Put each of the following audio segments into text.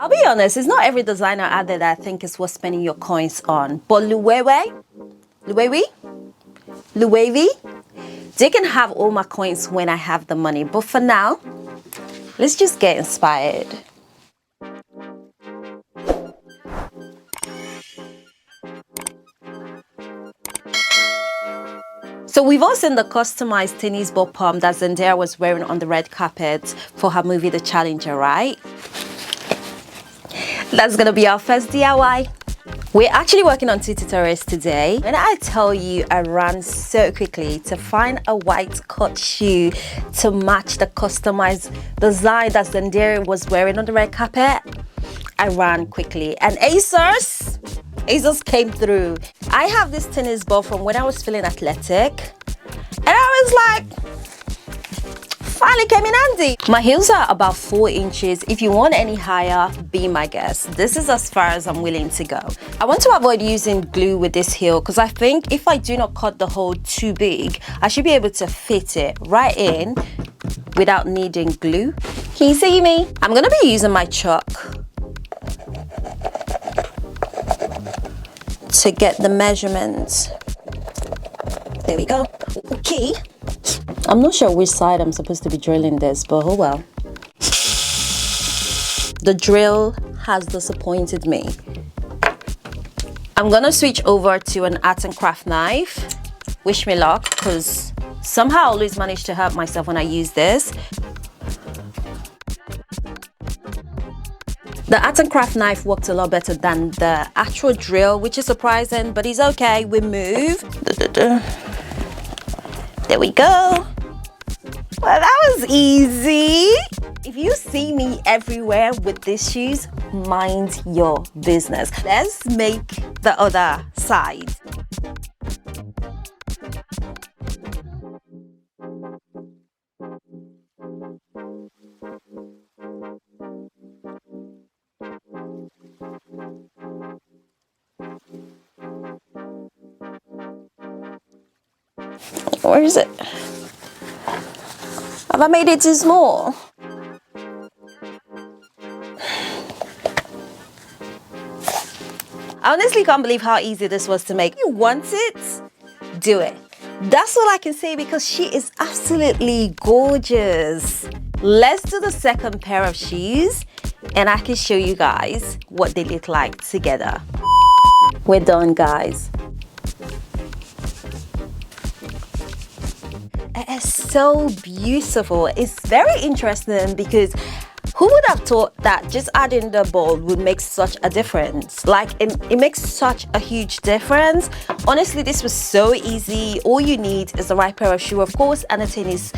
I'll be honest, it's not every designer out there that I think is worth spending your coins on. But Loewe, they can have all my coins when I have the money. But for now, let's just get inspired. So we've all seen the customized tennis ball pump that Zendaya was wearing on the red carpet for her movie The Challenger, right? That's gonna be our first DIY. We're actually working on 2 tutorials today. When I tell you I ran so quickly to find a white cut shoe to match the customized design that Zendaya was wearing on the red carpet, I ran quickly. And ASOS came through. I have this tennis ball from when I was feeling athletic, and I was like, finally came in handy. My heels are about 4 inches. If you want any higher, be my guest. This is as far as I'm willing to go. I want to avoid using glue with this heel because I think if I do not cut the hole too big, I should be able to fit it right in without needing glue. Can you see me? I'm gonna be using my chalk to get the measurements. There we go. Okay. I'm not sure which side I'm supposed to be drilling this, but oh well. The drill has disappointed me. I'm gonna switch over to an art and craft knife. Wish me luck, because somehow I always manage to hurt myself when I use this. The art and craft knife worked a lot better than the actual drill, which is surprising, but it's okay. We move. There we go. Well, that was easy. If you see me everywhere with these shoes, mind your business. Let's make the other side. Where is it? Have I made it too small? I honestly can't believe how easy this was to make. If you want it, do it. That's all I can say because she is absolutely gorgeous. Let's do the second pair of shoes and I can show you guys what they look like together. We're done, guys. It's so beautiful. It's very interesting because who would have thought that just adding the ball would make such a difference? Like it makes such a huge difference. Honestly, this was so easy. All you need is the right pair of shoes, of course, and a tennis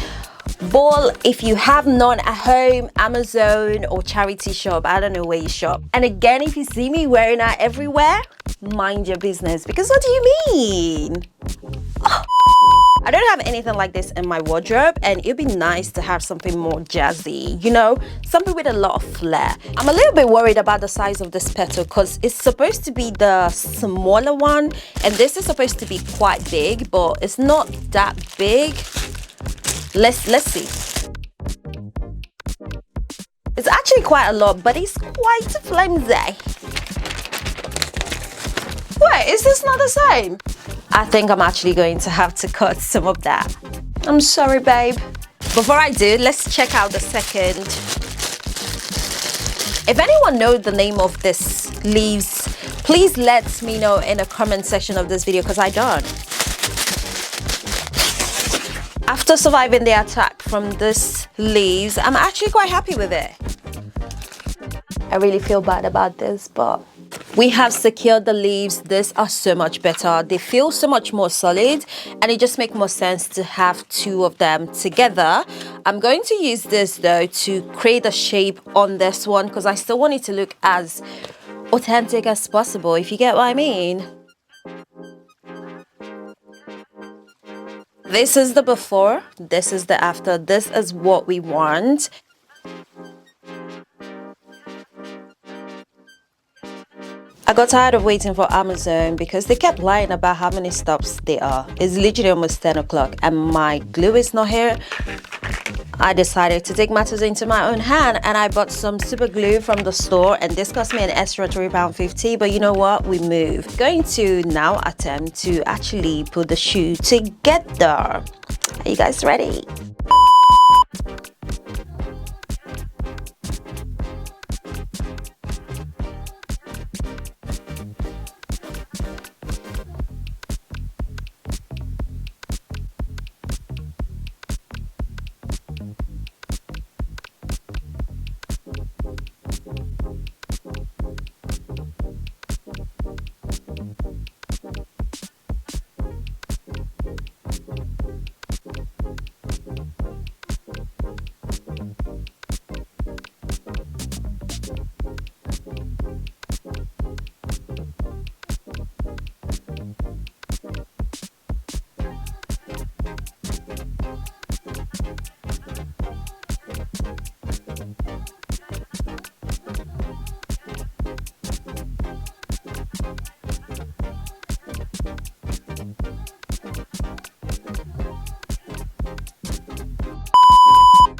ball. If you have none at home, Amazon or charity shop, I don't know where you shop. And again, if you see me wearing that everywhere, mind your business, because what do you mean? Oh. I don't have anything like this in my wardrobe, and it'd be nice to have something more jazzy, you know, something with a lot of flair. I'm a little bit worried about the size of this petal because it's supposed to be the smaller one, and this is supposed to be quite big, but it's not that big. Let's see. It's actually quite a lot, but it's quite flimsy. Wait, is this not the same? I think I'm actually going to have to cut some of that. I'm sorry, babe. Before I do, let's check out the second. If anyone knows the name of this leaves, please let me know in the comment section of this video because I don't. After surviving the attack from this leaves, I'm actually quite happy with it. I really feel bad about this, but we have secured the leaves. These are so much better. They feel so much more solid, and it just makes more sense to have 2 of them together. I'm going to use this though to create a shape on this one because I still want it to look as authentic as possible, if you get what I mean. This is the before, this is the after. This is what we want. I got tired of waiting for Amazon because they kept lying about how many stops they are. It's literally almost 10 o'clock and my glue is not here. I decided to take matters into my own hand, and I bought some super glue from the store, and this cost me an extra £3.50, but you know what, we moved. Going to now attempt to actually put the shoe together. Are you guys ready?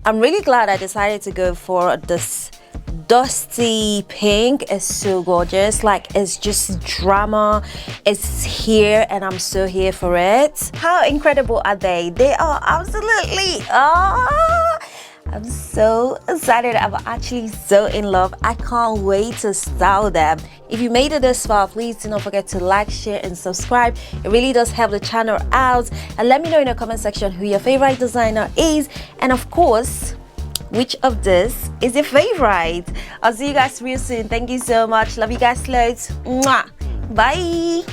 I'm really glad I decided to go for this dusty pink. It's so gorgeous, like it's just drama. It's here and I'm so here for it. How incredible are they? They are absolutely I'm so excited. I'm actually so in love. I can't wait to style them. If you made it this far, please do not forget to like, share and subscribe. It really does help the channel out. And let me know in the comment section who your favorite designer is, and of course which of this is your favorite. I'll see you guys real soon. Thank you so much. Love you guys loads. Mwah. Bye.